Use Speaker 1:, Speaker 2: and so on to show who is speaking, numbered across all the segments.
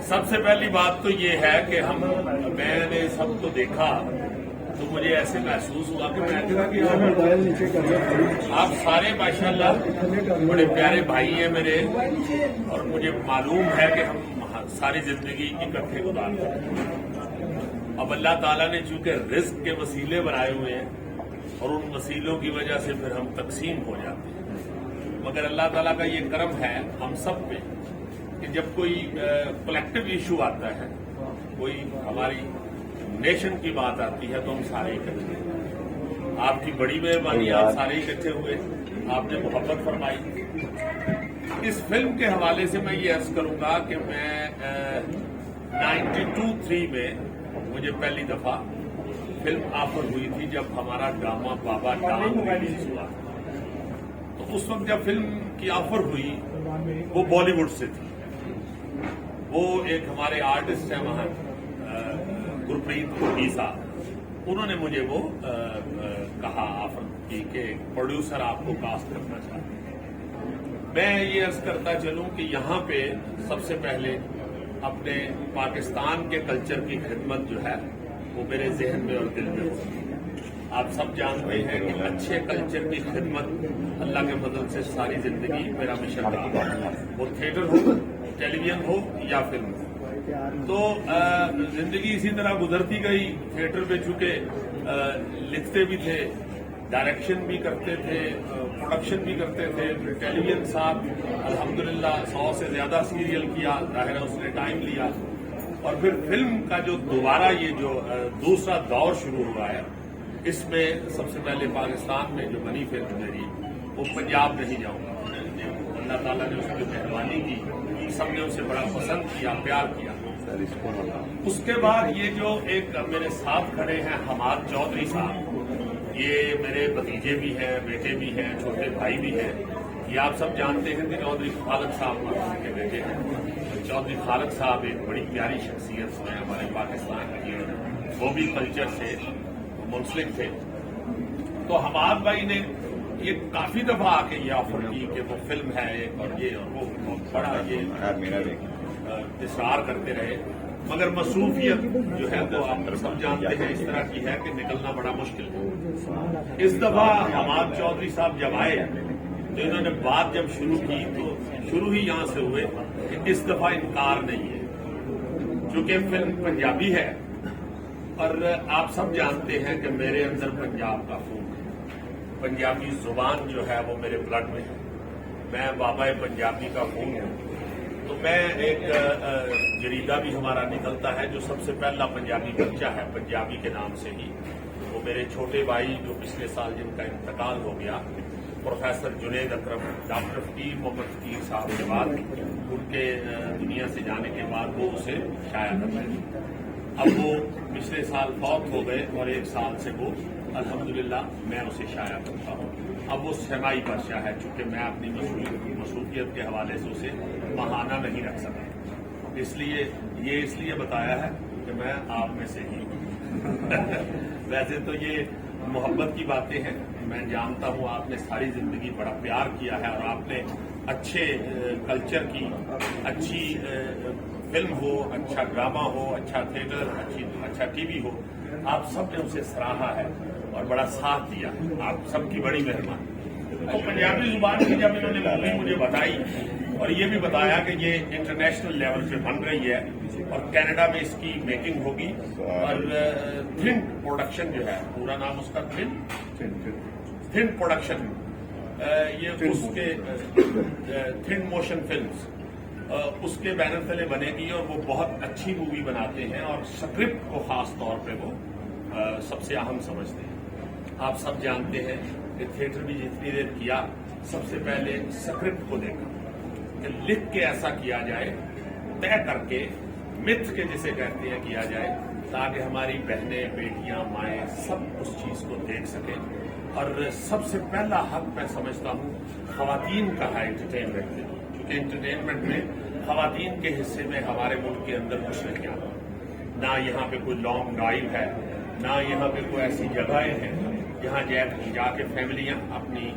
Speaker 1: سب سے پہلی بات تو یہ ہے کہ میں نے سب کو دیکھا تو مجھے ایسے محسوس ہوا کہ آپ سارے ماشاءاللہ بڑے پیارے بھائی ہیں میرے، اور مجھے معلوم ہے کہ ہم ساری زندگی اکٹھے گزارتے ہیں۔ اب اللہ تعالیٰ نے چونکہ رزق کے وسیلے بنائے ہوئے ہیں اور ان وسیلوں کی وجہ سے پھر ہم تقسیم ہو جاتے ہیں، مگر اللہ تعالیٰ کا یہ کرم ہے ہم سب پہ کہ جب کوئی کلیکٹو ایشو آتا ہے، کوئی ہماری نیشن کی بات آتی ہے تو ہم سارے اکٹھے ہیں۔ آپ کی بڑی مہربانی، آپ سارے اکٹھے ہوئے، آپ نے محبت فرمائی۔ اس فلم کے حوالے سے میں یہ عرض کروں گا کہ میں 92-3 میں مجھے پہلی دفعہ فلم آفر ہوئی تھی جب ہمارا ڈرامہ بابا ڈانگ ریلیز ہوا، تو اس وقت جب فلم کی آفر ہوئی وہ بالی ووڈ سے تھی۔ وہ ایک ہمارے آرٹسٹ ہیں وہاں گرپریت صاحب، انہوں نے مجھے وہ کہا، آفر کی کہ پروڈیوسر آپ کو کاسٹ کرنا چاہتے ہیں۔ میں یہ عرض کرتا چلوں کہ یہاں پہ سب سے پہلے اپنے پاکستان کے کلچر کی خدمت جو ہے وہ میرے ذہن میں اور دل میں ہوتی ہے۔ آپ سب جانتے ہیں کہ اچھے کلچر کی خدمت اللہ کے فضل سے ساری زندگی میرا مشن رہا، وہ تھیٹر ہو، ٹیلی ویژن ہو یا فلم ہو۔ تو زندگی اسی طرح گزرتی گئی۔ تھیٹر پہ چونکہ لکھتے بھی تھے، ڈائریکشن بھی کرتے تھے، پروڈکشن بھی کرتے تھے، پھر ٹیلی ویژن صاحب الحمدللہ 100 سے زیادہ سیریل کیا، ظاہر ہے اس نے ٹائم لیا، اور پھر فلم کا جو دوبارہ یہ جو دوسرا دور شروع ہوا ہے، اس میں سب سے پہلے پاکستان میں جو بنی فلم میری وہ پنجاب نہیں جاؤں گا۔ اللہ تعالیٰ نے اس کی مہربانی کی، سب نے اسے بڑا پسند کیا، پیار کیا۔ اس کے بعد یہ جو ایک میرے ساتھ کھڑے ہیں حماد چودھری صاحب، یہ میرے بھتیجے بھی ہیں، بیٹے بھی ہیں، چھوٹے بھائی بھی ہیں۔ یہ آپ سب جانتے ہیں کہ چودھری خالد صاحب کے بیٹے ہیں۔ چودھری خالد صاحب ایک بڑی پیاری شخصیت ہیں ہمارے پاکستان کی، وہ بھی کلچر سے منسلک تھے۔ تو حماد بھائی نے یہ کافی دفعہ آ کے یہ آفر کی کہ وہ فلم ہے ایک، اور یہ اور وہ بڑا یہ اصرار کرتے رہے، مگر مصروفیت جو ہے وہ آپ سب جانتے ہیں اس طرح کی ہے کہ نکلنا بڑا مشکل ہے۔ اس دفعہ حماد چودھری صاحب جب آئے تو انہوں نے بات جب شروع کی تو شروع ہی یہاں سے ہوئے کہ اس دفعہ انکار نہیں ہے، چونکہ فلم پنجابی ہے اور آپ سب جانتے ہیں کہ میرے اندر پنجاب کا خون ہے، پنجابی زبان جو ہے وہ میرے بلڈ میں ہے، میں بابا پنجابی کا خون ہوں۔ تو میں ایک جریدہ بھی ہمارا نکلتا ہے جو سب سے پہلا پنجابی بچہ ہے پنجابی کے نام سے ہی، وہ میرے چھوٹے بھائی جو پچھلے سال جن کا انتقال ہو گیا، پروفیسر جنید اکرم، ڈاکٹر فقیر محمد فقیر صاحب کے بعد ان کے دنیا سے جانے کے بعد وہ اسے شائع کر رہے ہیں۔ اب وہ پچھلے سال فوت ہو گئے اور ایک سال سے وہ الحمدللہ میں اسے شائع کرتا ہوں۔ اب وہ سمائی بادشاہ ہے، چونکہ میں اپنی مصروفیت کے حوالے سے اسے بہانہ نہیں رکھ سکا، اس لیے بتایا ہے کہ میں آپ میں سے ہی ہوں۔ ویسے تو یہ محبت کی باتیں ہیں، میں جانتا ہوں آپ نے ساری زندگی بڑا پیار کیا ہے، اور آپ نے اچھے کلچر کی، اچھی فلم ہو، اچھا ڈرامہ ہو، اچھا تھیٹر، اچھا ٹی وی ہو، آپ سب نے اسے سراہا ہے اور بڑا ساتھ دیا، آپ سب کی بڑی مہربانی۔ اور پنجابی زبان کی جب انہوں نے مووی مجھے بتائی اور یہ بھی بتایا کہ یہ انٹرنیشنل لیول پہ بن رہی ہے اور کینیڈا میں اس کی میکنگ ہوگی، اور تھن پروڈکشن جو ہے، پورا نام اس کا تھن پروڈکشن، یہ اس کے تھن موشن فلمز اس کے بینر تلے بنے گی، اور وہ بہت اچھی مووی بناتے ہیں اور سکرپٹ کو خاص طور پہ وہ سب سے اہم سمجھتے ہیں۔ آپ سب جانتے ہیں کہ تھیٹر بھی جتنی دیر کیا، سب سے پہلے سکرپٹ کو دیکھا کہ لکھ کے ایسا کیا جائے، طے کر کے متھ کے جسے کہتے ہیں کیا جائے، تاکہ ہماری بہنیں، بیٹیاں، مائیں سب اس چیز کو دیکھ سکیں۔ اور سب سے پہلا حق میں سمجھتا ہوں خواتین کا ہے انٹرٹینمنٹ میں، کیونکہ انٹرٹینمنٹ میں خواتین کے حصے میں ہمارے ملک کے اندر کچھ نہیں آتا، نہ یہاں پہ کوئی لانگ ڈرائیو ہے، نہ یہاں پہ کوئی ایسی جگہیں ہیں جہاں جا کے فیملیاں اپنی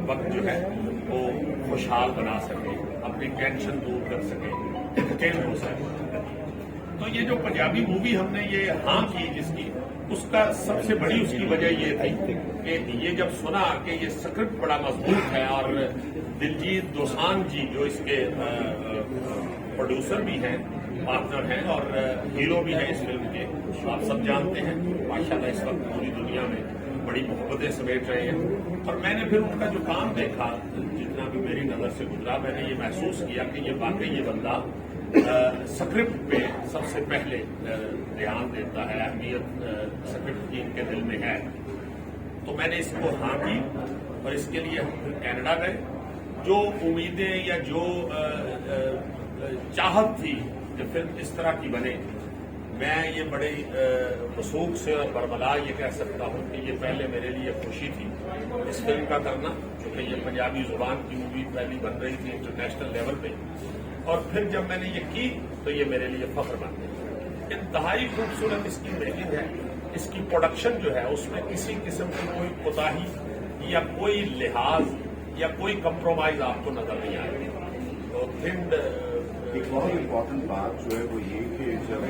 Speaker 1: وقت جو ہے وہ خوشحال بنا سکیں، اپنے اپنی ٹینشن دور کر سکیں, انٹرٹین ہو سکیں. تو یہ جو پنجابی مووی ہم نے یہ ہاں کی جس کی, اس کا سب سے بڑی اس کی وجہ یہ تھی کہ یہ جب سنا کہ یہ اسکرپٹ بڑا مضبوط ہے اور دلجیت دوسان جی جو اس کے پروڈیوسر بھی ہیں, پارٹنر ہیں اور ہیرو بھی ہیں اس فلم کے, آپ سب جانتے ہیں ماشاءاللہ اس وقت پوری دنیا میں بڑی محبتیں سمیٹ رہے ہیں. اور میں نے پھر ان کا جو کام دیکھا, جتنا بھی میری نظر سے گزرا, میں نے یہ محسوس کیا کہ یہ واقعی یہ بندہ اسکرپٹ پہ سب سے پہلے دھیان دیتا ہے, اہمیت اسکرپٹ کی ان کے دل میں ہے. تو میں نے اس کو ہاں کی اور اس کے لیے ہم پھر کینیڈا گئے. جو امیدیں یا جو چاہت تھی کہ فلم اس طرح کی بنے, میں یہ بڑے وثوق سے اور برملا یہ کہہ سکتا ہوں کہ یہ پہلے میرے لیے خوشی تھی اس فلم کا کرنا, کیونکہ یہ پنجابی زبان کی مووی پہلی بن رہی تھی انٹرنیشنل لیول پہ. اور پھر جب میں نے یہ کی تو یہ میرے لیے فخر بن گئی. انتہائی خوبصورت اس کی میکنگ ہے, اس کی پروڈکشن جو ہے اس میں کسی قسم کی کوئی کوتاہی یا کوئی لحاظ یا کوئی کمپرومائز آپ کو نظر نہیں آئے گی. تو تھنڈ
Speaker 2: ایک بہت امپورٹنٹ بات جو ہے وہ یہ کہ جب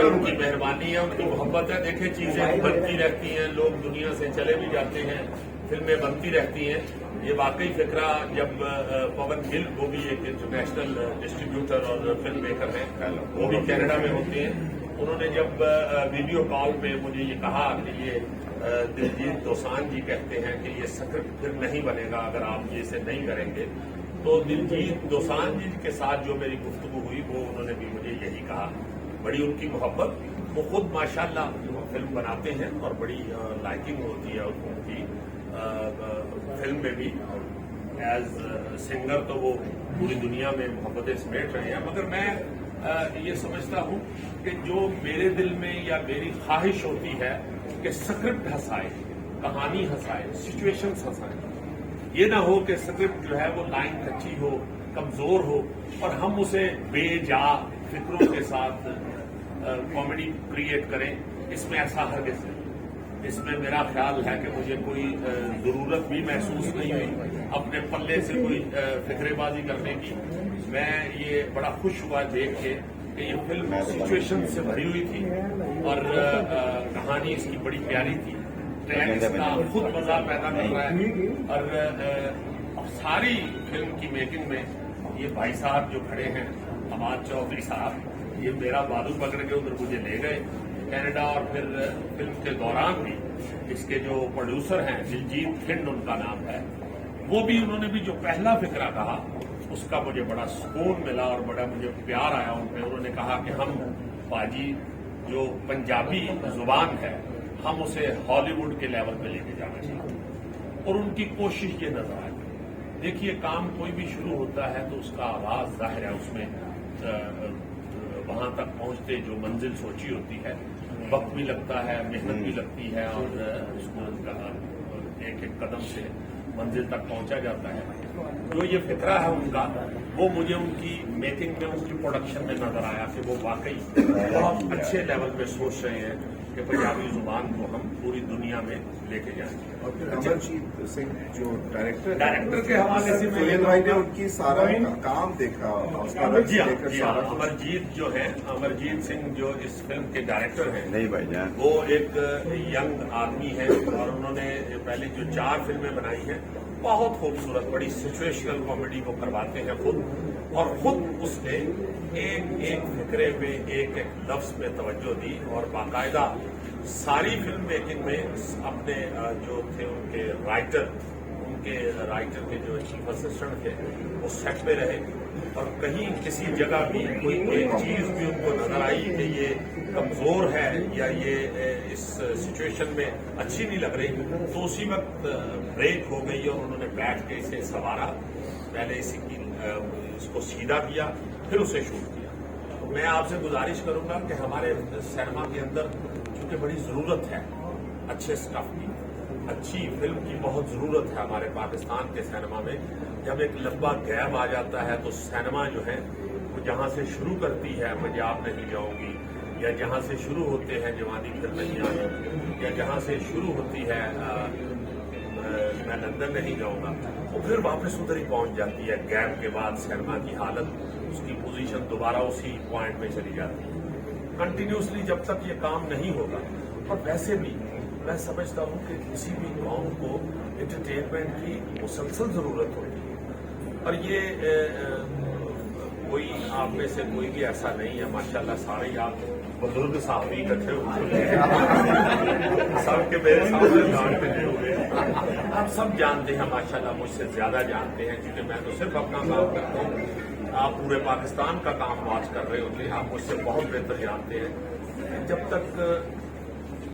Speaker 1: ان کی مہربانی ہے, ان کی محبت ہے. دیکھیں چیزیں بنتی رہتی ہیں, لوگ دنیا سے چلے بھی جاتے ہیں, فلمیں بنتی رہتی ہیں. یہ واقعی فکرہ جب پون گل وہ بھی ایک انٹرنیشنل ڈسٹریبیوٹر اور فلم میکر ہیں, وہ بھی کینیڈا میں ہوتے ہیں, انہوں نے جب ویڈیو کال پہ مجھے یہ کہا کہ یہ دلجیت دوسان جی کہتے ہیں کہ یہ اسکرپٹ پھر نہیں بنے گا اگر آپ اسے نہیں کریں گے, تو دلجیت دوسان جی کے ساتھ جو میری گفتگو ہوئی وہ انہوں نے بھی مجھے یہی کہا. بڑی ان کی محبت, وہ خود ماشاءاللہ فلم بناتے ہیں اور بڑی لائکنگ ہوتی ہے ان کی فلم میں بھی. ایز سنگر تو وہ پوری دنیا میں محبتیں سمیٹ رہے ہیں, مگر میں یہ سمجھتا ہوں کہ جو میرے دل میں یا میری خواہش ہوتی ہے کہ اسکرپٹ ہنسائے, کہانی ہنسائے, سچویشنز ہنسائے. یہ نہ ہو کہ اسکرپٹ جو ہے وہ لائن کچی ہو, کمزور ہو اور ہم اسے بے جا فکروں کے ساتھ کامیڈی کریٹ کریں. اس میں ایسا ہرگز نہیں. اس میں میرا خیال ہے کہ مجھے کوئی ضرورت بھی محسوس نہیں ہوئی اپنے پلے سے کوئی فکرے بازی کرنے کی. میں یہ بڑا خوش ہوا دیکھ کے کہ یہ فلم سچویشن سے بھری ہوئی تھی اور کہانی اس کی بڑی پیاری تھی. ٹرین اس کا خود مزہ پیدا کر رہا ہے اور ساری فلم کی میکنگ میں یہ بھائی صاحب جو کھڑے ہیں, حماد چودھری صاحب, یہ میرا بازو پکڑ کے ادھر مجھے لے گئے کینیڈا. اور پھر فلم کے دوران بھی اس کے جو پروڈیوسر ہیں, دلجیت تھنڈ ان کا نام ہے, وہ بھی انہوں نے بھی جو پہلا فکرہ کہا اس کا مجھے بڑا سکون ملا اور بڑا مجھے پیار آیا ان پہ. انہوں نے کہا کہ ہم باجی جو پنجابی زبان ہے ہم اسے ہالی ووڈ کے لیول پہ لے کے جانا چاہتے ہیں, اور ان کی کوشش یہ نظر آئی. دیکھیے کام کوئی بھی شروع ہوتا ہے تو اس کا آغاز ظاہر ہے اس میں وہاں تک پہنچتے جو منزل سوچی ہوتی ہے وقت بھی لگتا ہے, محنت بھی لگتی ہے اور اس کو ایک ایک قدم سے منزل تک پہنچا جاتا ہے. جو یہ فکرہ ہے ان کا وہ مجھے ان کی میکنگ میں, ان کی پروڈکشن میں نظر آیا کہ وہ واقعی بہت اچھے لیول پہ سوچ رہے ہیں کہ پنجابی زبان کو ہم پوری دنیا میں لے کے جائیں گے.
Speaker 2: اور پھر امرجیت سنگھ جو
Speaker 1: ڈائریکٹر کے حوالے سے
Speaker 2: سہیل بھائی نے ان کی سارا کام دیکھا.
Speaker 1: جی ہاں, امرجیت جو ہے, امرجیت سنگھ جو اس فلم کے ڈائریکٹر ہیں,
Speaker 2: نہیں بھائی جان,
Speaker 1: وہ ایک ینگ آدمی ہے اور انہوں نے پہلے جو 4 فلمیں بنائی ہیں بہت خوبصورت, بڑی سچویشنل کامیڈی کو کرواتے ہیں خود, اور خود اس نے ایک ایک فکرے میں ایک ایک لفظ میں توجہ دی اور باقاعدہ ساری فلم میکنگ میں اپنے جو تھے ان کے رائٹر کے جو چیف اسسٹنٹ تھے وہ سیٹ پہ رہے, اور کہیں کسی جگہ بھی کوئی ایک چیز بھی ان کو نظر آئی کہ یہ کمزور ہے یا یہ اس سچویشن میں اچھی نہیں لگ رہی تو اسی وقت بریک ہو گئی اور انہوں نے بیٹھ کے اسے سنوارا, پہلے اس کو سیدھا کیا پھر اسے شوٹ کیا. میں آپ سے گزارش کروں گا کہ ہمارے سینما کے اندر چونکہ بڑی ضرورت ہے اچھے اسٹاف کی, اچھی فلم کی بہت ضرورت ہے ہمارے پاکستان کے سینما میں. جب ایک لمبا گیپ آ جاتا ہے تو سینما جو ہے جہاں سے شروع کرتی ہے پنجاب نہیں جاؤں گی، یا جہاں سے شروع ہوتے ہیں جوانی پھر نہیں آئی، یا جہاں سے شروع ہوتی ہے میں لندن نہیں جاؤں گا، وہ پھر واپس ادھر ہی پہنچ جاتی ہے. گیپ کے بعد سینما کی حالت، اس کی پوزیشن دوبارہ اسی پوائنٹ میں چلی جاتی ہے. کنٹینیوسلی جب تک یہ کام نہیں ہوگا، اور ویسے بھی میں سمجھتا ہوں کہ کسی بھی قوم کو انٹرٹینمنٹ کی مسلسل ضرورت ہوتی ہے، اور یہ کوئی آپ میں سے کوئی بھی ایسا نہیں ہے. ماشاءاللہ سارے ہی آپ بزرگ صحافی اکٹھے ہوئے ہیں، سب کے میرے سامنے جانتے ہوئے آپ سب جانتے ہیں، ماشاءاللہ مجھ سے زیادہ جانتے ہیں، کیونکہ میں تو صرف اپنا کام کرتا ہوں. آپ پورے پاکستان کا کام واچ کر رہے ہوتے ہیں، آپ مجھ سے بہت بہتر جانتے ہیں. جب تک